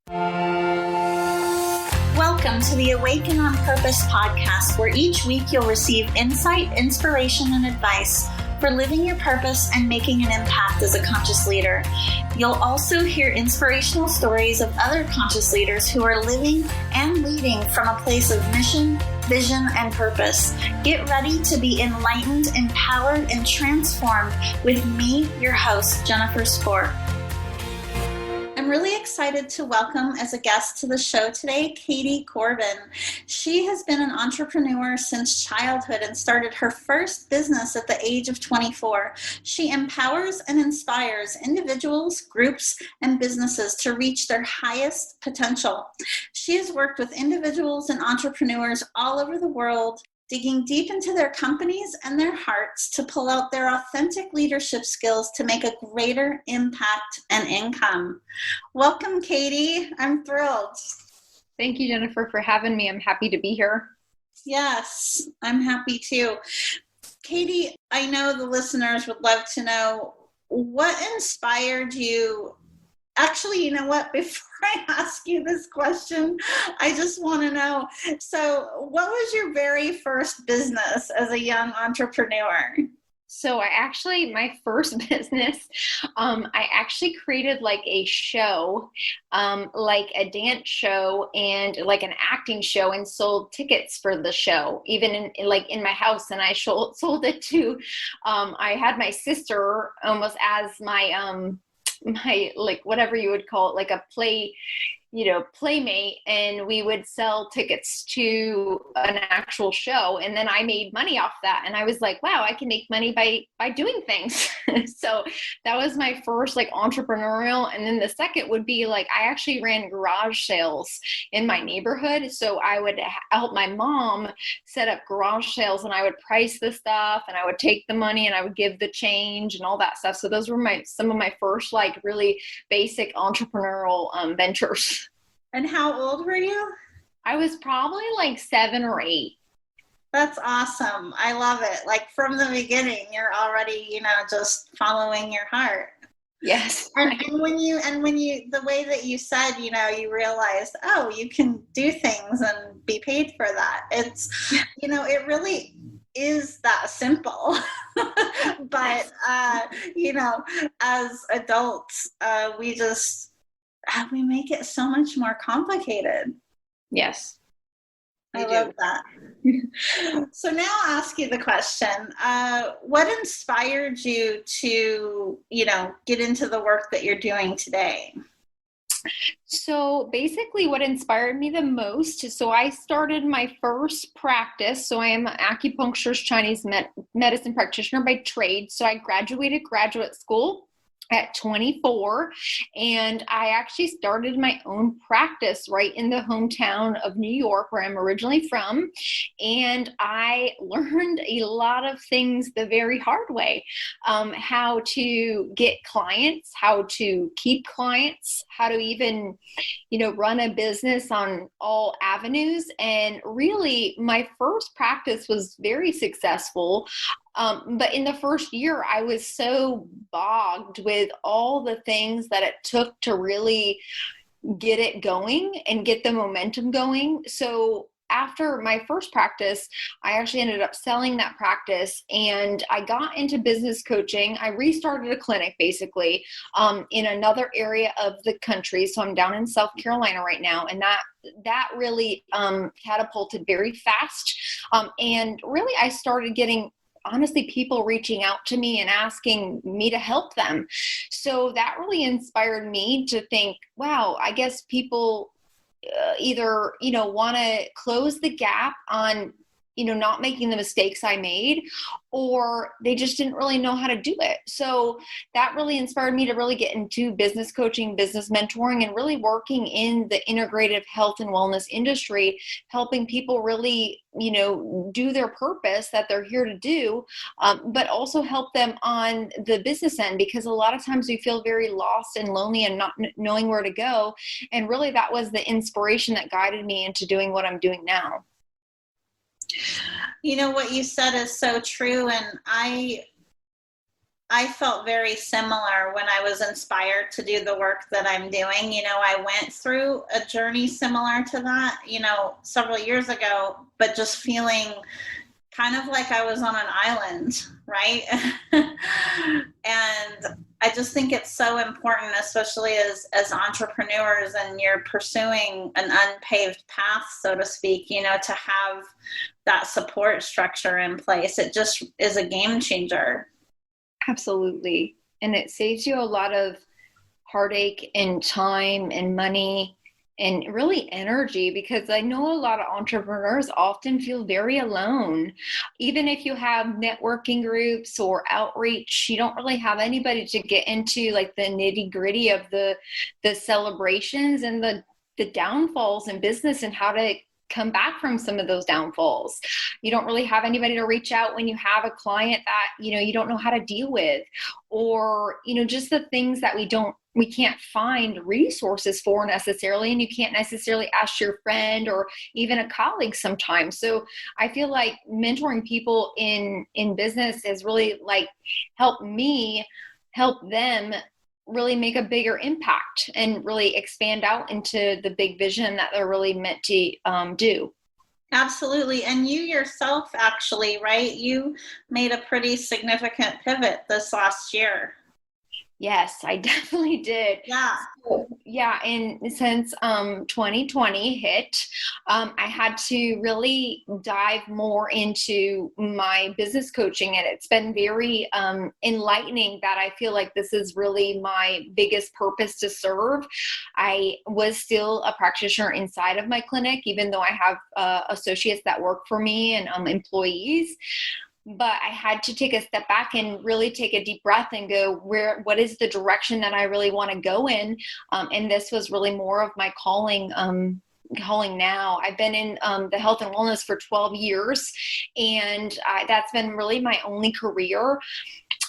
Welcome to the Awaken on Purpose podcast, where each week you'll receive insight, inspiration, and advice for living your purpose and making an impact as a conscious leader. You'll also hear inspirational stories of other conscious leaders who are living and leading from a place of mission, vision, and purpose. Get ready to be enlightened, empowered, and transformed with me, your host, Jennifer Sport. I'm really excited to welcome as a guest to the show today, Katie Corbin. She has been an entrepreneur since childhood and started her first business at the age of 24. She empowers and inspires individuals, groups, and businesses to reach their highest potential. She has worked with individuals and entrepreneurs all over the world, digging deep into their companies and their hearts to pull out their authentic leadership skills to make a greater impact and income. Welcome, Katie. I'm thrilled. Thank you, Jennifer, for having me. I'm happy to be here. Yes, I'm happy too. Katie, I know the listeners would love to know what inspired you. Actually, you know what? Before I ask you this question, I just want to know, so what was your very first business as a young entrepreneur? So my first business, I actually created like a show, like a dance show and like an acting show, and sold tickets for the show, even in my house. And I sold it to, I had my sister almost as my like whatever you would call it, like a playmate, and we would sell tickets to an actual show, and then I made money off that, and I was like, wow, I can make money by doing things. So that was my first like entrepreneurial. And then the second would be like, I actually ran garage sales in my neighborhood, so I would help my mom set up garage sales, and I would price the stuff, and I would take the money, and I would give the change and all that stuff. So those were some of my first like really basic entrepreneurial ventures. And how old were you? I was probably like 7 or 8. That's awesome. I love it. Like from the beginning, you're already, just following your heart. Yes. And when you, the way that you said, you realized, oh, you can do things and be paid for that. It's, it really is that simple. But, as adults, we make it so much more complicated. Yes. I love that. So now I'll ask you the question. What inspired you to, get into the work that you're doing today? So basically what inspired me the most, so I started my first practice. So I am an acupuncturist, Chinese medicine practitioner by trade. So I graduated graduate school at 24, and I actually started my own practice right in the hometown of New York, where I'm originally from. And I learned a lot of things the very hard way, how to get clients, how to keep clients, how to even, run a business on all avenues. And really my first practice was very successful. But in the first year, I was so bogged with all the things that it took to really get it going and get the momentum going. So after my first practice, I actually ended up selling that practice, and I got into business coaching. I restarted a clinic basically in another area of the country. So I'm down in South Carolina right now, and that really catapulted very fast. And really I started getting, honestly, people reaching out to me and asking me to help them. So that really inspired me to think, wow, I guess people either, want to close the gap on, not making the mistakes I made, or they just didn't really know how to do it. So that really inspired me to really get into business coaching, business mentoring, and really working in the integrative health and wellness industry, helping people really, do their purpose that they're here to do, but also help them on the business end, because a lot of times we feel very lost and lonely and not knowing where to go. And really that was the inspiration that guided me into doing what I'm doing now. What you said is so true. And I I felt very similar when I was inspired to do the work that I'm doing. I went through a journey similar to that, several years ago, but just feeling kind of like I was on an island, right? And I just think it's so important, especially as entrepreneurs and you're pursuing an unpaved path, so to speak, to have that support structure in place. It just is a game changer. Absolutely. And it saves you a lot of heartache and time and money and really energy, because I know a lot of entrepreneurs often feel very alone. Even if you have networking groups or outreach, you don't really have anybody to get into like the nitty-gritty of the celebrations and the downfalls in business and how to come back from some of those downfalls. You don't really have anybody to reach out when you have a client that, you don't know how to deal with, or, just the things that we can't find resources for necessarily, and you can't necessarily ask your friend or even a colleague sometimes. So I feel like mentoring people in business has really like helped me help them really make a bigger impact and really expand out into the big vision that they're really meant to do. Absolutely. And you yourself, actually, right? You made a pretty significant pivot this last year. Yes, I definitely did. Yeah. So, yeah. And since 2020 hit, I had to really dive more into my business coaching. And it's been very enlightening that I feel like this is really my biggest purpose to serve. I was still a practitioner inside of my clinic, even though I have associates that work for me and employees. But I had to take a step back and really take a deep breath and go, what is the direction that I really want to go in? And this was really more of my calling now. I've been in the health and wellness for 12 years, and that's been really my only career.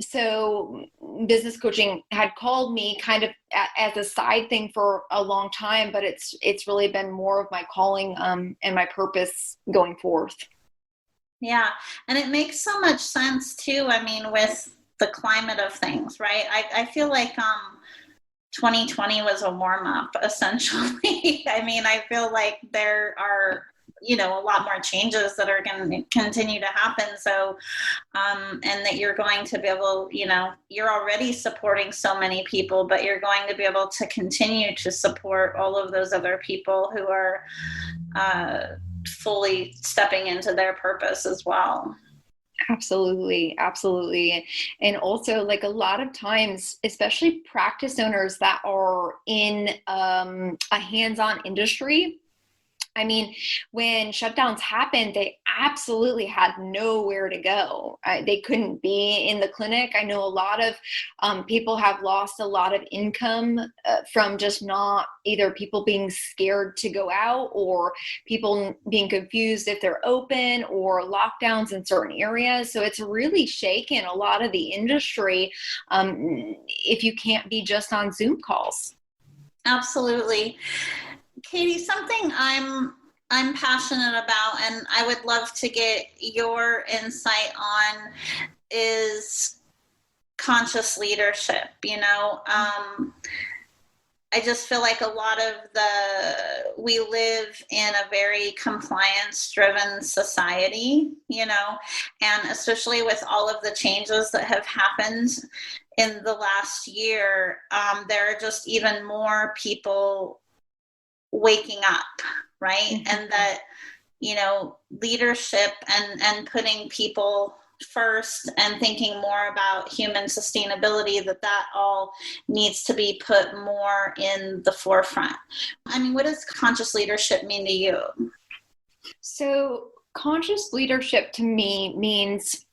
So business coaching had called me kind of as a side thing for a long time, but it's really been more of my calling and my purpose going forth. Yeah. And it makes so much sense too. I mean, with the climate of things, right? I feel like 2020 was a warm up, essentially. I mean, I feel like there are, a lot more changes that are going to continue to happen. So, and that you're going to be able, you're already supporting so many people, but you're going to be able to continue to support all of those other people who are, fully stepping into their purpose as well. Absolutely. And also, like, a lot of times, especially practice owners that are in a hands-on industry, I mean, when shutdowns happened, they absolutely had nowhere to go. They couldn't be in the clinic. I know a lot of people have lost a lot of income from just not either people being scared to go out or people being confused if they're open or lockdowns in certain areas. So it's really shaken a lot of the industry if you can't be just on Zoom calls. Absolutely. Katie, something I'm passionate about and I would love to get your insight on is conscious leadership. I just feel like a lot of we live in a very compliance-driven society, and especially with all of the changes that have happened in the last year, there are just even more people waking up, right? Mm-hmm. And that, leadership and putting people first and thinking more about human sustainability, that all needs to be put more in the forefront. I mean, what does conscious leadership mean to you? So conscious leadership to me means,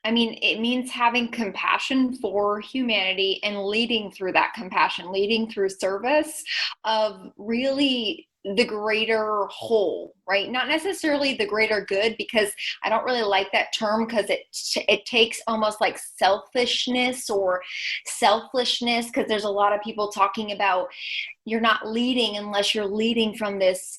it means having compassion for humanity and leading through that compassion, leading through service of really the greater whole, right? Not necessarily the greater good, because I don't really like that term, because it takes almost like selfishness or selflessness, because there's a lot of people talking about you're not leading unless you're leading from this,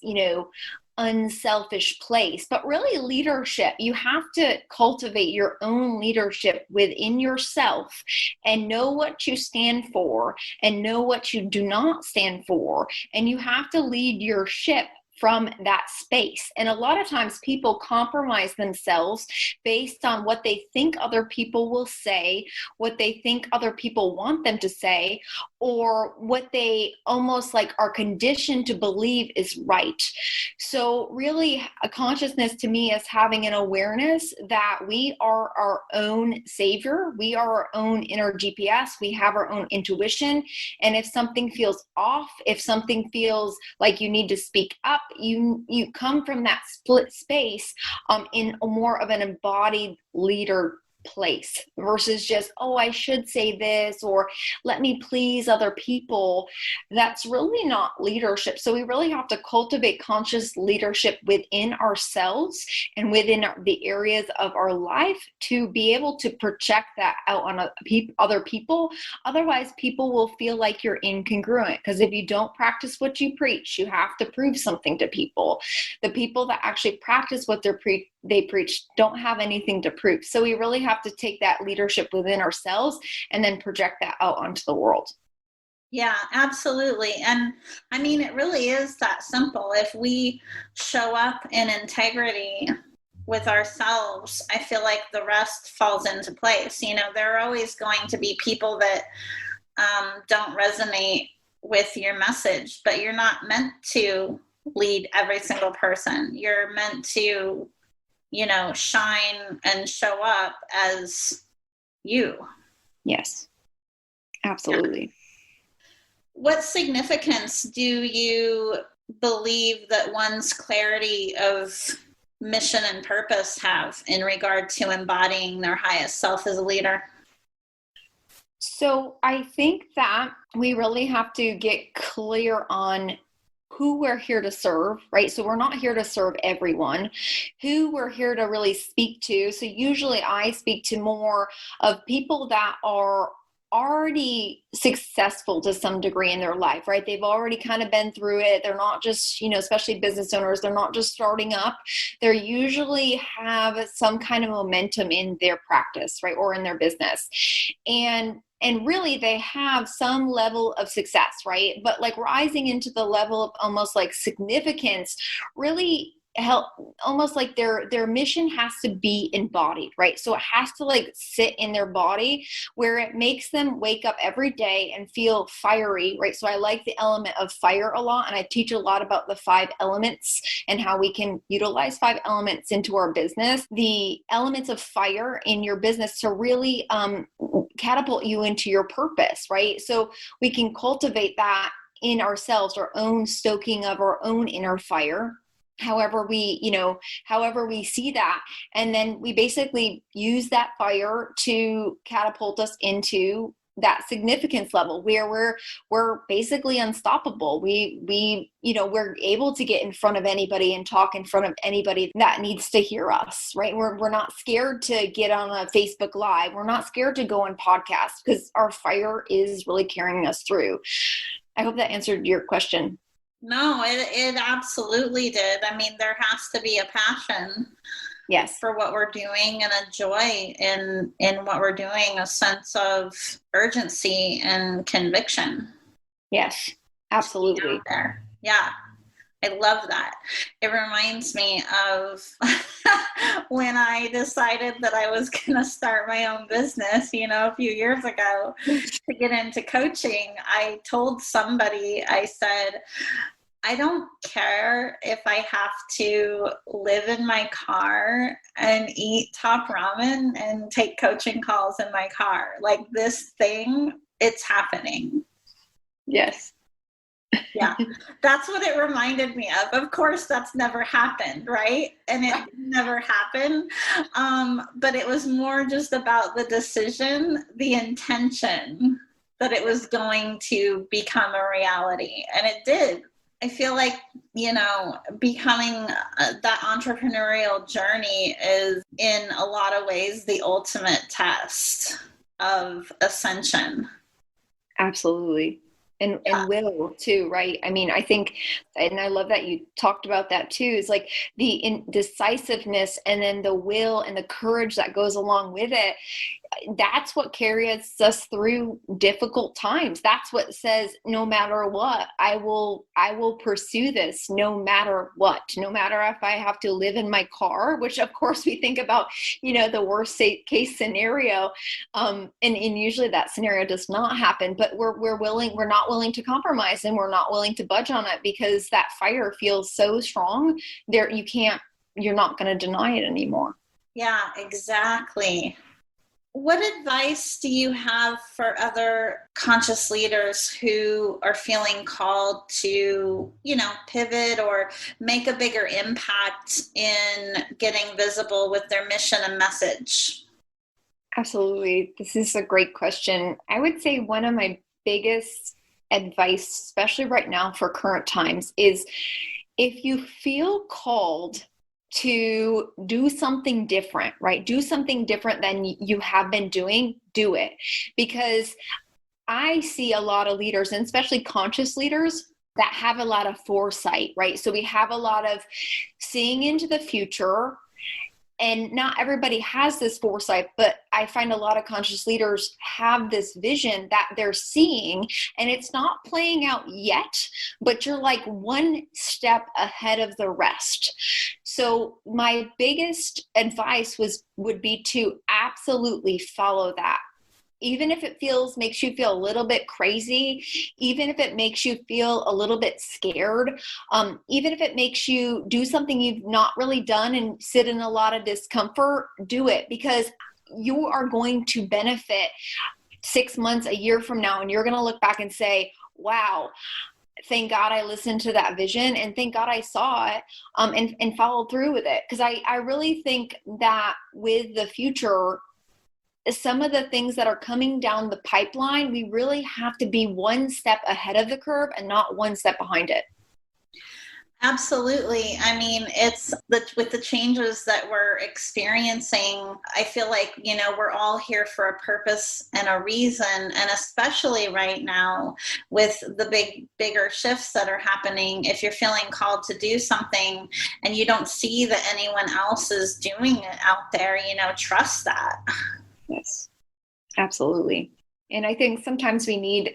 unselfish place. But really leadership, you have to cultivate your own leadership within yourself and know what you stand for and know what you do not stand for. And you have to lead your ship from that space. And a lot of times people compromise themselves based on what they think other people will say, what they think other people want them to say, or what they almost like are conditioned to believe is right. So really, a consciousness to me is having an awareness that we are our own savior. We are our own inner GPS. We have our own intuition. And if something feels off, if something feels like you need to speak up, you come from that split space in more of an embodied leader place versus just, oh, I should say this, or let me please other people. That's really not leadership. So we really have to cultivate conscious leadership within ourselves and within the areas of our life to be able to project that out on other people. Otherwise, people will feel like you're incongruent, because if you don't practice what you preach, you have to prove something to people. The people that actually practice what they preach don't have anything to prove. So we really have to take that leadership within ourselves and then project that out onto the world. Yeah, absolutely. And I mean, it really is that simple. If we show up in integrity with ourselves, I feel like the rest falls into place. You know, there are always going to be people that don't resonate with your message, but you're not meant to lead every single person. You're meant to, you know, shine and show up as you. Yes, absolutely. Yeah. What significance do you believe that one's clarity of mission and purpose have in regard to embodying their highest self as a leader? So I think that we really have to get clear on who we're here to serve, right? So we're not here to serve everyone, who we're here to really speak to. So usually I speak to more of people that are already successful to some degree in their life, right? They've already kind of been through it. They're not just, you know, especially business owners, they're not just starting up. They usually have some kind of momentum in their practice, right? Or in their business. And really they have some level of success, right? But like rising into the level of almost like significance really help, almost like their mission has to be embodied, right? So it has to like sit in their body where it makes them wake up every day and feel fiery, right? So I like the element of fire a lot, and I teach a lot about the 5 elements and how we can utilize 5 elements into our business. The elements of fire in your business to really catapult you into your purpose, right? So we can cultivate that in ourselves, our own stoking of our own inner fire, however we see that. And then we basically use that fire to catapult us into that significance level where we're basically unstoppable. We're able to get in front of anybody and talk in front of anybody that needs to hear us, right? We're not scared to get on a Facebook Live. We're not scared to go on podcasts because our fire is really carrying us through. I hope that answered your question. No, it absolutely did. I mean, there has to be a passion, yes, for what we're doing, and a joy in what we're doing, a sense of urgency and conviction. Yes, absolutely. There. Yeah. I love that. It reminds me of when I decided that I was going to start my own business, a few years ago, to get into coaching. I told somebody, I said, I don't care if I have to live in my car and eat top ramen and take coaching calls in my car. Like, this thing, it's happening. Yes. Yeah, that's what it reminded me of. Of course, that's never happened, right? And it never happened. But it was more just about the decision, the intention that it was going to become a reality. And it did. I feel like, becoming that entrepreneurial journey is in a lot of ways the ultimate test of ascension. Absolutely. and will too, right? I mean, I think, and I love that you talked about that too, is like the indecisiveness and then the will and the courage that goes along with it. That's what carries us through difficult times. That's what says, no matter what, I will pursue this no matter what, no matter if I have to live in my car, which of course we think about, the worst case scenario. And usually that scenario does not happen, but we're not willing to compromise, and we're not willing to budge on it because that fire feels so strong there. You're not going to deny it anymore. Yeah, exactly. What advice do you have for other conscious leaders who are feeling called to, pivot or make a bigger impact in getting visible with their mission and message? Absolutely. This is a great question. I would say one of my biggest advice, especially right now for current times, is if you feel called to do something different, right? Do something different than you have been doing, do it. Because I see a lot of leaders, and especially conscious leaders, that have a lot of foresight, right? So we have a lot of seeing into the future. And not everybody has this foresight, but I find a lot of conscious leaders have this vision that they're seeing, and it's not playing out yet, but you're like one step ahead of the rest. So my biggest advice would be to absolutely follow that. Even if it makes you feel a little bit crazy, even if it makes you feel a little bit scared, even if it makes you do something you've not really done and sit in a lot of discomfort, do it, because you are going to benefit 6 months, a year from now, and you're going to look back and say, wow, thank God I listened to that vision, and thank God I saw it, and followed through with it. Because I really think that with the future, some of the things that are coming down the pipeline, we really have to be one step ahead of the curve and not one step behind it. Absolutely. I mean, with the changes that we're experiencing, I feel like, we're all here for a purpose and a reason. And especially right now with the bigger shifts that are happening, if you're feeling called to do something and you don't see that anyone else is doing it out there, trust that. Yes, absolutely. And I think sometimes we need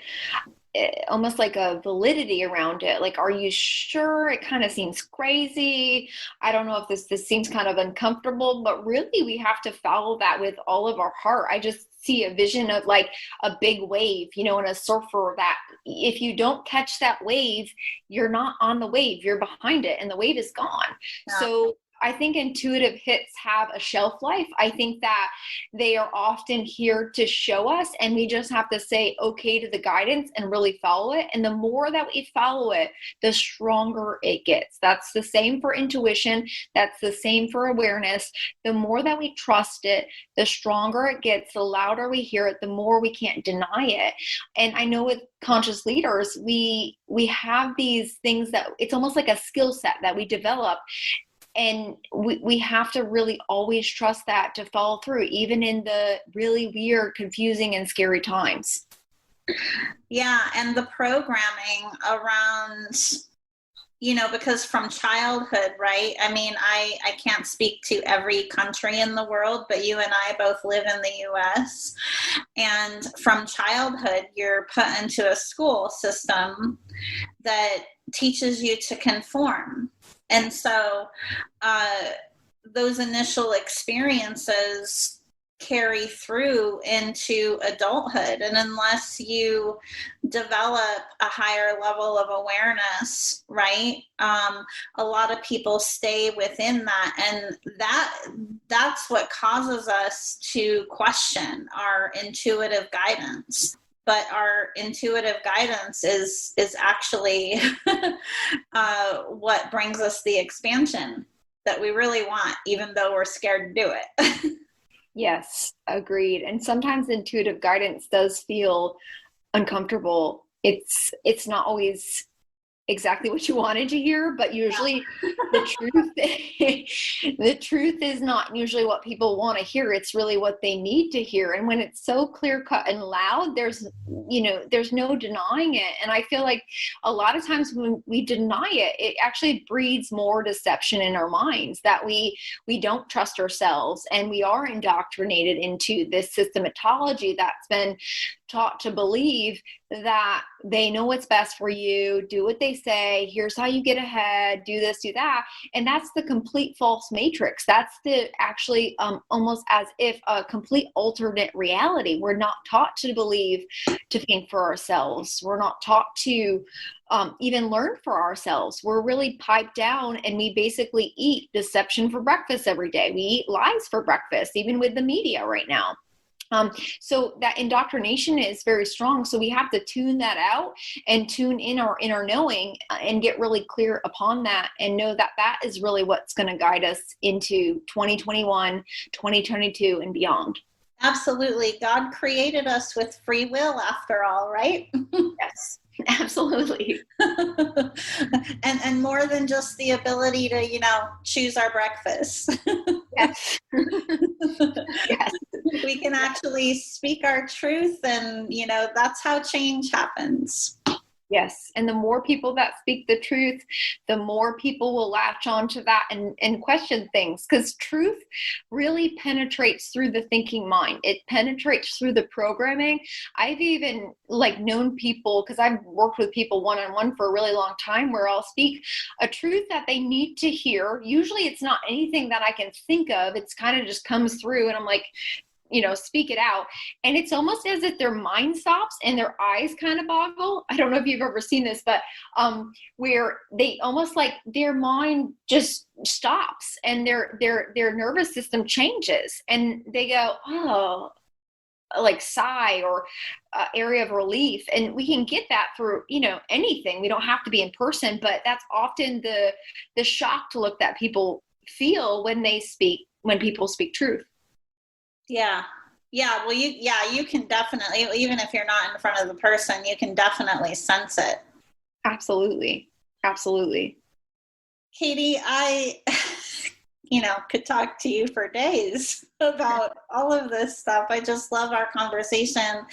almost like a validity around it. Like, are you sure? It kind of seems crazy. I don't know if this seems kind of uncomfortable, but really we have to follow that with all of our heart. I just see a vision of like a big wave, and a surfer that if you don't catch that wave, you're not on the wave, you're behind it and the wave is gone. Yeah. So I think intuitive hits have a shelf life. I think that they are often here to show us, and we just have to say okay to the guidance and really follow it. And the more that we follow it, the stronger it gets. That's the same for intuition. That's the same for awareness. The more that we trust it, the stronger it gets, the louder we hear it, the more we can't deny it. And I know with conscious leaders, we have these things that it's almost like a skill set that we develop. And we have to really always trust that to follow through, even in the really weird, confusing, and scary times. Yeah, and the programming around, because from childhood, right? I mean, I can't speak to every country in the world, but you and I both live in the U.S. And from childhood, you're put into a school system that teaches you to conform. And so those initial experiences carry through into adulthood. And unless you develop a higher level of awareness, right, a lot of people stay within that. And that's what causes us to question our intuitive guidance. But our intuitive guidance is actually what brings us the expansion that we really want, even though we're scared to do it. Yes, agreed. And sometimes intuitive guidance does feel uncomfortable. It's not always exactly what you wanted to hear, but usually the truth is not usually what people want to hear. It's really what they need to hear. And when it's so clear cut and loud, there's no denying it. And I feel like a lot of times when we deny it, it actually breeds more deception in our minds, that we don't trust ourselves, and we are indoctrinated into this systematology that's been taught to believe that they know what's best for you, do what they say, here's how you get ahead, do this, do that. And that's the complete false matrix. That's the actually almost as if a complete alternate reality. We're not taught to believe, to think for ourselves. We're not taught to even learn for ourselves. We're really piped down, and we basically eat deception for breakfast every day. We eat lies for breakfast, even with the media right now. So that indoctrination is very strong. So we have to tune that out and tune in our inner knowing and get really clear upon that, and know that that is really what's going to guide us into 2021, 2022 and beyond. Absolutely. God created us with free will after all, right? Yes, absolutely. and more than just the ability to, choose our breakfast. Yes. Yes. We can actually speak our truth, and, that's how change happens. Yes. And the more people that speak the truth, the more people will latch on to that and question things, because truth really penetrates through the thinking mind. It penetrates through the programming. I've even known people, because I've worked with people one-on-one for a really long time, where I'll speak a truth that they need to hear. Usually it's not anything that I can think of. It's kind of just comes through, and I'm like, speak it out. And it's almost as if their mind stops and their eyes kind of boggle. I don't know if you've ever seen this, but where they almost their mind just stops, and their nervous system changes, and they go, oh, sigh, or area of relief. And we can get that through, anything. We don't have to be in person, but that's often the shocked look that people feel when people speak truth. Yeah. Well, you can definitely, even if you're not in front of the person, you can definitely sense it. Absolutely. Absolutely. Katie, I, could talk to you for days about all of this stuff. I just love our conversation.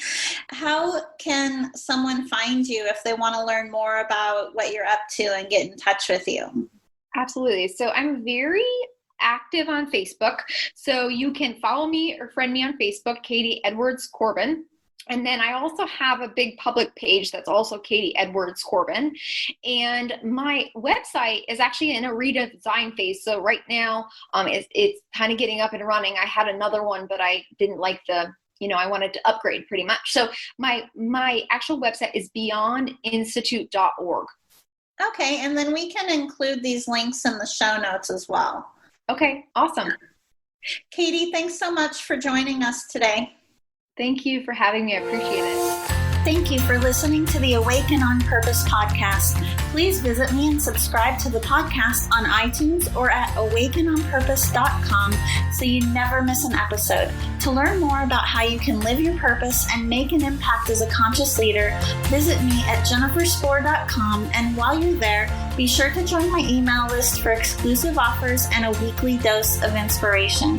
How can someone find you if they want to learn more about what you're up to and get in touch with you? Absolutely. So I'm very active on Facebook. So you can follow me or friend me on Facebook, Katie Edwards Corbin. And then I also have a big public page that's also Katie Edwards Corbin. And my website is actually in a redesign phase. So right now it's kind of getting up and running. I had another one, but I didn't like I wanted to upgrade pretty much. So my actual website is beyondinstitute.org. Okay. And then we can include these links in the show notes as well. Okay, awesome. Katie, thanks so much for joining us today. Thank you for having me. I appreciate it. Thank you for listening to the Awaken on Purpose podcast. Please visit me and subscribe to the podcast on iTunes or at awakenonpurpose.com so you never miss an episode. To learn more about how you can live your purpose and make an impact as a conscious leader, visit me at jenniferspore.com. And while you're there, be sure to join my email list for exclusive offers and a weekly dose of inspiration.